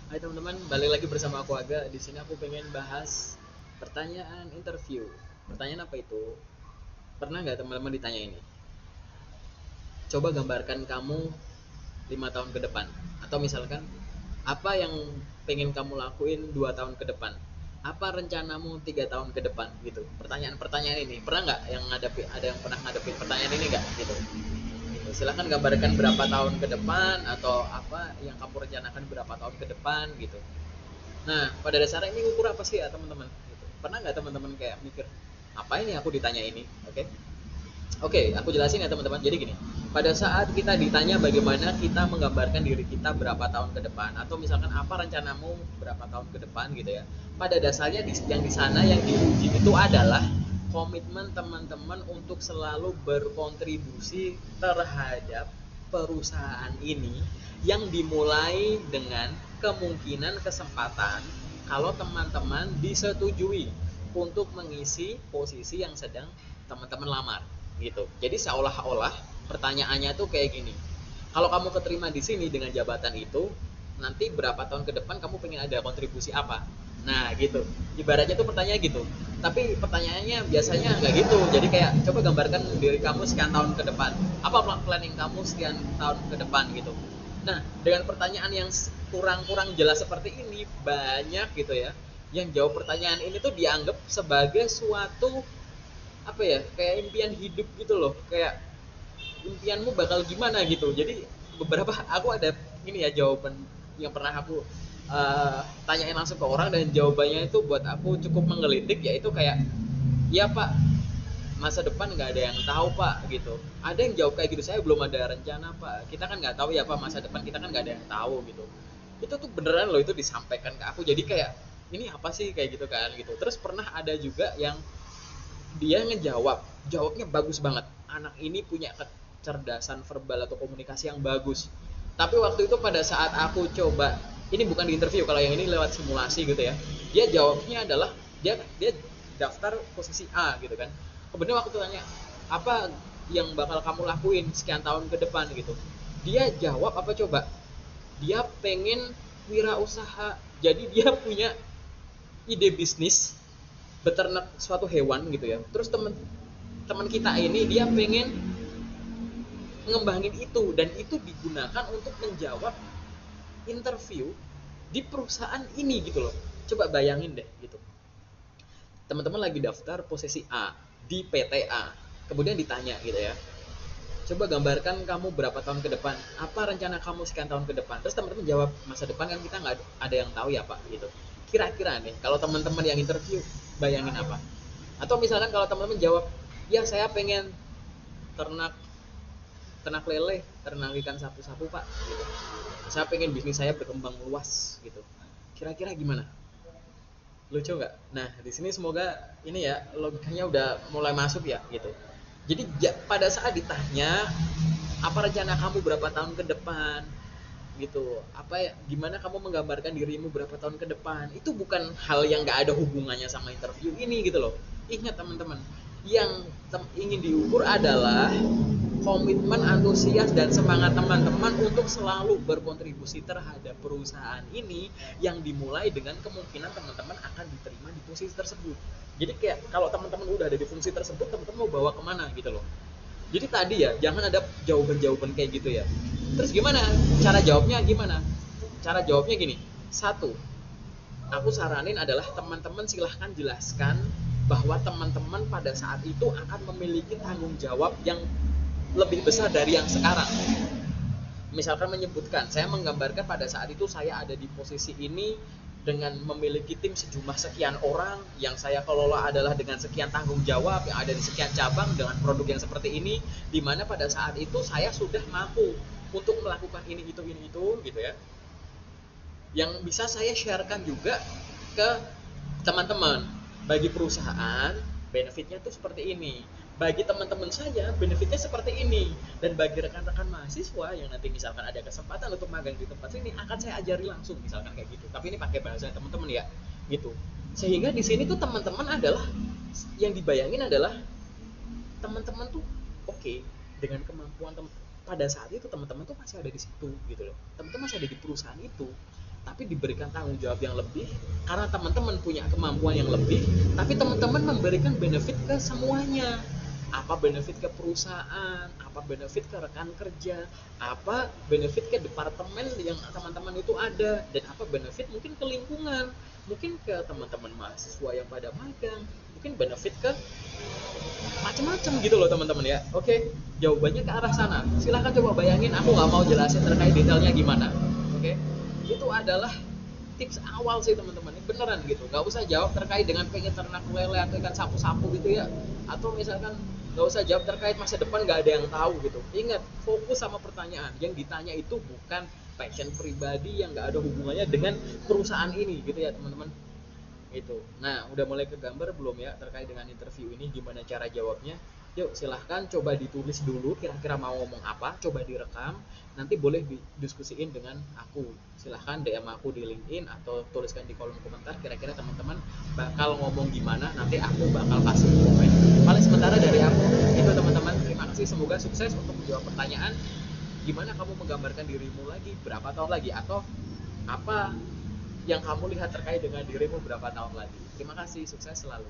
Hai teman-teman, balik lagi bersama aku Aga. Di sini aku pengen bahas pertanyaan interview. Pertanyaan apa itu? Pernah nggak teman-teman ditanya ini? Coba gambarkan kamu 5 tahun ke depan. Atau misalkan, apa yang pengen kamu lakuin 2 tahun ke depan? Apa rencanamu 3 tahun ke depan? Gitu. Pertanyaan-pertanyaan ini. Pernah nggak ada yang pernah ngadepin pertanyaan ini nggak? Gitu. Gitu. Silahkan gambarkan berapa tahun ke depan atau apa yang kamu rencanakan berapa tahun ke depan gitu. Nah, pada dasarnya ini ukur apa sih ya teman-teman? Gitu. Pernah nggak teman-teman kayak mikir, apa ini aku ditanya ini? Oke, Oke, aku jelasin ya teman-teman. Jadi gini, pada saat kita ditanya bagaimana kita menggambarkan diri kita berapa tahun ke depan, atau misalkan apa rencanamu berapa tahun ke depan gitu ya. Pada dasarnya yang di sana yang diuji itu adalah komitmen teman-teman untuk selalu berkontribusi terhadap perusahaan ini yang dimulai dengan kemungkinan kesempatan kalau teman-teman disetujui untuk mengisi posisi yang sedang teman-teman lamar gitu. Jadi seolah-olah pertanyaannya tuh kayak gini. Kalau kamu keterima di sini dengan jabatan itu, nanti berapa tahun ke depan kamu pengen ada kontribusi apa? Nah, gitu. Ibaratnya tuh pertanyaan gitu. Tapi pertanyaannya biasanya nggak gitu. Jadi kayak coba gambarkan diri kamu sekian tahun ke depan. Apa planning kamu sekian tahun ke depan gitu. Nah, dengan pertanyaan yang kurang-kurang jelas seperti ini, banyak gitu ya yang jawab pertanyaan ini tuh dianggap sebagai suatu apa ya, kayak impian hidup gitu loh, kayak impianmu bakal gimana gitu. Jadi beberapa aku ada ini ya jawaban yang pernah aku tanyain langsung ke orang dan jawabannya itu buat aku cukup menggelitik, yaitu kayak, iya pak, masa depan nggak ada yang tahu pak gitu. Ada yang jawab kayak gitu, saya belum ada rencana pak, kita kan nggak tahu ya pak, masa depan kita kan nggak ada yang tahu gitu. Itu tuh beneran loh, itu disampaikan ke aku. Jadi kayak ini apa sih kayak gitu kan gitu. Terus pernah ada juga yang dia jawabnya bagus banget, anak ini punya kecerdasan verbal atau komunikasi yang bagus. Tapi waktu itu pada saat aku coba, ini bukan di interview, kalau yang ini lewat simulasi gitu ya, dia jawabnya adalah dia daftar posisi A gitu kan. Kemudian waktu tanya apa yang bakal kamu lakuin sekian tahun ke depan gitu, dia jawab apa coba, dia pengen wirausaha. Jadi dia punya ide bisnis beternak suatu hewan gitu ya. Terus teman teman kita ini dia pengen ngembangin itu, dan itu digunakan untuk menjawab interview di perusahaan ini gitu loh. Coba bayangin deh gitu. Teman-teman lagi daftar posisi A di PT A. Kemudian ditanya gitu ya. Coba gambarkan kamu berapa tahun ke depan, apa rencana kamu sekian tahun ke depan. Terus teman-teman jawab, masa depan kan kita nggak ada yang tahu ya pak gitu. Kira-kira nih kalau teman-teman yang interview bayangin apa? Atau misalkan kalau teman-teman jawab, ya saya pengen ternak ternak lele, ternak ikan sapu-sapu pak gitu. Saya pengen bisnis saya berkembang luas gitu. Kira-kira gimana? Lucu nggak? Nah, di sini semoga ini ya logikanya udah mulai masuk ya gitu. Jadi pada saat ditanya apa rencana kamu berapa tahun ke depan gitu, apa ya, gimana kamu menggambarkan dirimu berapa tahun ke depan, itu bukan hal yang nggak ada hubungannya sama interview ini gitu loh. Ingat teman-teman, yang ingin diukur adalah komitmen, antusias, dan semangat teman-teman untuk selalu berkontribusi terhadap perusahaan ini yang dimulai dengan kemungkinan teman-teman akan diterima di posisi tersebut. Jadi kayak kalau teman-teman udah ada di fungsi tersebut, teman-teman mau bawa kemana gitu loh. Jadi tadi ya jangan ada jawaban-jawaban kayak gitu ya. Terus gimana cara jawabnya, gimana cara jawabnya? Gini, satu, aku saranin adalah teman-teman silahkan jelaskan bahwa teman-teman pada saat itu akan memiliki tanggung jawab yang lebih besar dari yang sekarang. Misalkan menyebutkan, saya menggambarkan pada saat itu saya ada di posisi ini dengan memiliki tim sejumlah sekian orang, yang saya kelola adalah dengan sekian tanggung jawab yang ada di sekian cabang dengan produk yang seperti ini, di mana pada saat itu saya sudah mampu untuk melakukan ini itu gitu ya, yang bisa saya sharekan juga ke teman-teman. Bagi perusahaan benefitnya tuh seperti ini, bagi teman-teman saya benefitnya seperti ini, dan bagi rekan-rekan mahasiswa yang nanti misalkan ada kesempatan untuk magang di tempat sini akan saya ajari langsung, misalkan kayak gitu. Tapi ini pakai bahasa teman-teman ya gitu. Sehingga di sini tuh teman-teman adalah yang dibayangin adalah teman-teman tuh oke okay, dengan kemampuan pada saat itu teman-teman tuh masih ada di situ gitu loh. Teman-teman masih ada di perusahaan itu. tapi diberikan tanggung jawab yang lebih karena teman-teman punya kemampuan yang lebih, tapi teman-teman memberikan benefit ke semuanya. Apa benefit ke perusahaan, apa benefit ke rekan kerja, apa benefit ke departemen yang teman-teman itu ada, dan apa benefit mungkin ke lingkungan, mungkin ke teman-teman mahasiswa yang pada magang, mungkin benefit ke macam-macam gitu loh teman-teman ya. Oke, jawabannya ke arah sana. Silahkan coba bayangin, aku nggak mau jelasin terkait detailnya gimana. Oke, itu adalah tips awal sih teman-teman. Ini beneran gitu. Nggak usah jawab terkait dengan pengen ternak lele atau ikan sapu-sapu gitu ya. Atau misalkan nggak usah jawab terkait masa depan, nggak ada yang tahu gitu. Ingat, fokus sama pertanyaan. Yang ditanya itu bukan passion pribadi yang nggak ada hubungannya dengan perusahaan ini gitu ya teman-teman. Itu. Nah, udah mulai kegambar belum ya terkait dengan interview ini gimana cara jawabnya? Yuk, silahkan coba ditulis dulu kira-kira mau ngomong apa, coba direkam, nanti boleh didiskusiin dengan aku. Silahkan DM aku di LinkedIn atau tuliskan di kolom komentar kira-kira teman-teman bakal ngomong gimana, nanti aku bakal kasih komen. Paling sementara dari aku itu teman-teman, terima kasih, semoga sukses untuk menjawab pertanyaan gimana kamu menggambarkan dirimu lagi berapa tahun lagi, atau apa yang kamu lihat terkait dengan dirimu berapa tahun lagi. Terima kasih, sukses selalu.